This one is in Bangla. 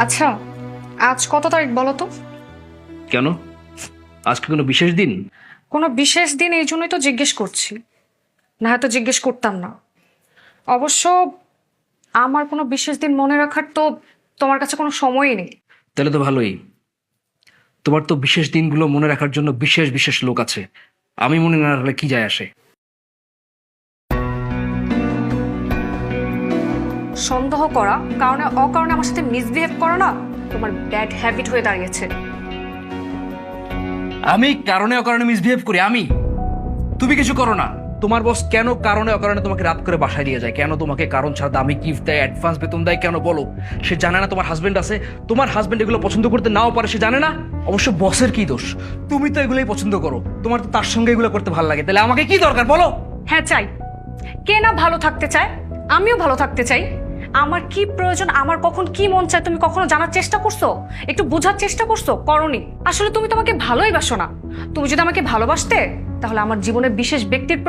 আচ্ছা, আজ কত তারিখ বলো তো? কেন? আজকে কোনো বিশেষ দিন? কোনো বিশেষ দিন এই জন্যই তো জিজ্ঞেস করছি, না হয়তো জিজ্ঞেস করতাম না। অবশ্য আমার কোনো বিশেষ দিন মনে রাখার তো তোমার কাছে কোনো সময়ই নেই। তাহলে তো ভালোই। তোমার তো বিশেষ দিনগুলো মনে রাখার জন্য বিশেষ বিশেষ লোক আছে। আমি মনে না রাখলে কি যায় আসে? সন্দেহ করা, কারণে অকারণে আমার সাথে মিসবিহেভ করা না তোমার ব্যাড হ্যাবিট হয়ে দাঁড়িয়েছে। আমি কারণে অকারণে মিসবিহেভ করি? তুমি কিছু করো না। তোমার বস কেন কারণে অকারণে তোমাকে রাত করে বাসায় নিয়ে যায়? কেন তোমাকে কারণ ছাড়া দামি গিফট দেয়, অ্যাডভান্স বেতন দেয়? কেন বলো? সে জানে না তোমার হাজবেন্ড আছে? তোমার হাজবেন্ড এগুলো পছন্দ করতে নাও পারে, সে জানে না? অবশ্য বসের কি দোষ? তুমি তো এগুলোই পছন্দ করো, তোমার তো তার সঙ্গে এগুলো করতে ভালো লাগে। তাহলে আমাকে কি দরকার বলো? হ্যাঁ চাই। কে না ভালো থাকতে চায়? আমিও ভালো থাকতে চাই। আমার কি প্রয়োজন, আমার কখন কি মন চায়, তুমি কখনো জানার চেষ্টা করছো? একটু বোঝার চেষ্টা করছো? করনি। আসলে তুমি তোমাকে ভালোই বাসো না। তুমি যদি আমাকে ভালোবাসতে তাহলে আমার জীবনের বিশেষ ব্যক্তির